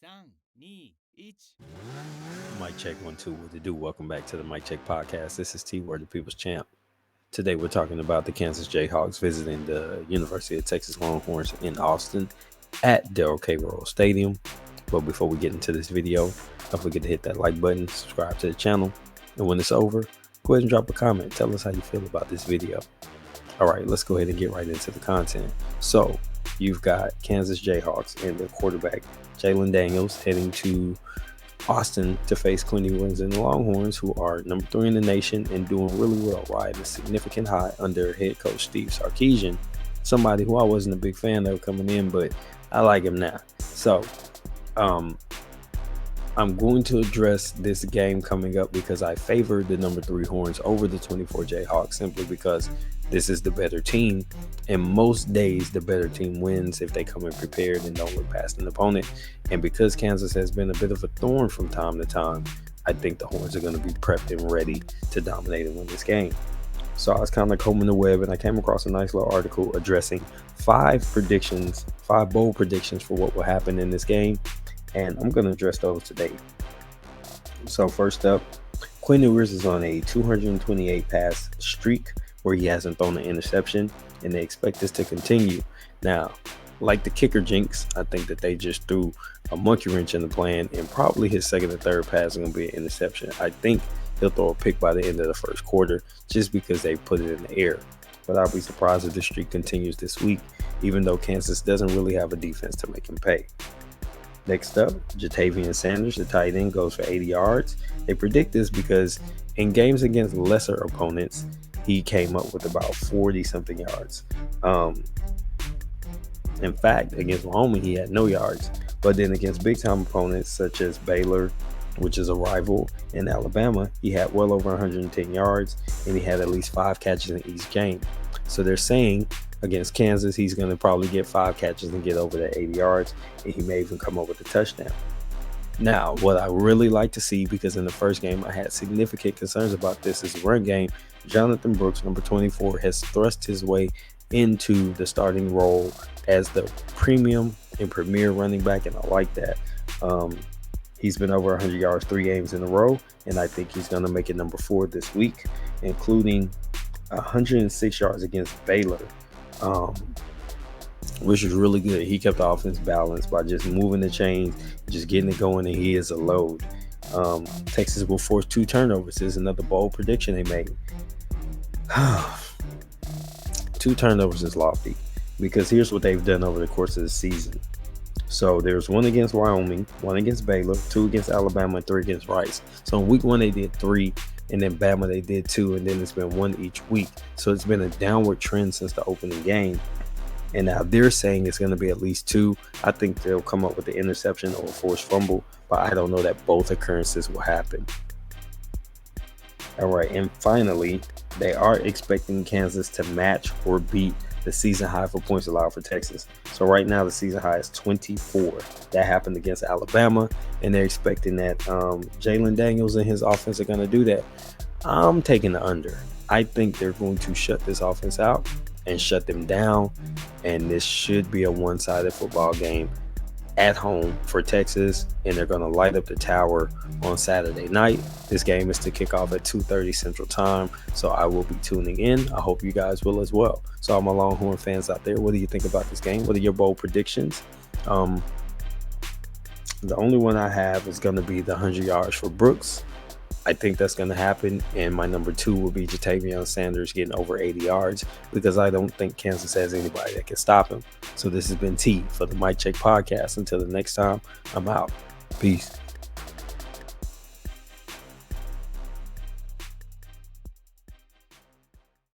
3、2、1。Mic check 1 2. What to do? Welcome back to the Mic Check podcast. This is T Word, the People's Champ. Today we're talking about the Kansas Jayhawks visiting the University of Texas Longhorns in Austin at Darrell K. Royal Stadium. But before we get into this video, don't forget to hit that like button, subscribe to the channel, and when it's over, go ahead and drop a comment. Tell us how you feel about this video. All right, let's go ahead and get right into the content. So you've got Kansas Jayhawks and their quarterback Jalon Daniels heading to Austin to face Quinton Lilley and the Longhorns, who are number 3 in the nation and doing really well, riding a significant high under head coach Steve Sarkisian, somebody who I wasn't a big fan of coming in, but I like him now. So I'm going to address this game coming up because I favor the number 3 Horns over the 24 Jayhawks simply because this is the better team, and most days the better team wins if they come in prepared and don't look past an opponent. And because Kansas has been a bit of a thorn from time to time, I think the Horns are going to be prepped and ready to dominate and win this game. So I was kind of combing the web and I came across a nice little article addressing 5 bold predictions for what will happen in this game, and I'm going to address those today. So first up, Quinton Lilley is on a 228 pass streak where he hasn't thrown an interception, and they expect this to continue. Now, like the kicker jinx, I think that they just threw a monkey wrench in the plan, and probably his second or third pass is going to be an interception. I think he'll throw a pick by the end of the first quarter just because they put it in the air. But I'll be surprised if the streak continues this week, even though Kansas doesn't really have a defense to make him pay. Next up, Ja'Tavion Sanders, the tight end, goes for 80 yards. They predict this because in games against lesser opponents, he came up with about 40-something yards. In fact, against Wyoming, he had no yards. But then against big-time opponents such as Baylor, which is a rival, in Alabama, he had well over 110 yards, and he had at least 5 catches in each game. So they're saying against Kansas, he's going to probably get 5 catches and get over that 80 yards, and he may even come up with a touchdown. Now, what I really like to see, because in the first game I had significant concerns about this, is the run game. Jonathan Brooks, number 24, has thrust his way into the starting role as the premium and premier running back, and I like that. He's been over 100 yards 3 games in a row, and I think he's going to make it number 4 this week, including 106 yards against Baylor, which is really good. He kept the offense balanced by just moving the chains, just getting it going, and he is a load. Texas will force 2 turnovers. This is another bold prediction they made. 2 turnovers is lofty because here's what they've done over the course of the season. So there's 1 against Wyoming, 1 against Baylor, 2 against Alabama, and 3 against Rice. So in week 1 they did 3, and then Bama they did 2, and then it's been 1 each week. So it's been a downward trend since the opening game. And now they're saying it's going to be at least 2. I think they'll come up with an interception or a forced fumble, but I don't know that both occurrences will happen. All right, and finally, they are expecting Kansas to match or beat the season high for points allowed for Texas. So right now the season high is 24. That happened against Alabama, and they're expecting that Jalon Daniels and his offense are going to do that. I'm taking the under. I think they're going to shut this offense out and shut them down, and this should be a one-sided football game at home for Texas, and they're going to light up the tower on Saturday night. This game is to kick off at 2:30 Central Time, so I will be tuning in. I hope you guys will as well. So all my Longhorn fans out there, what do you think about this game? What are your bold predictions? The only one I have is going to be the 100 yards for Brooks. I think that's going to happen, and my number 2 will be Ja'Tavion Sanders getting over 80 yards because I don't think Kansas has anybody that can stop him. So this has been T for the Mic Check podcast. Until the next time, I'm out. Peace.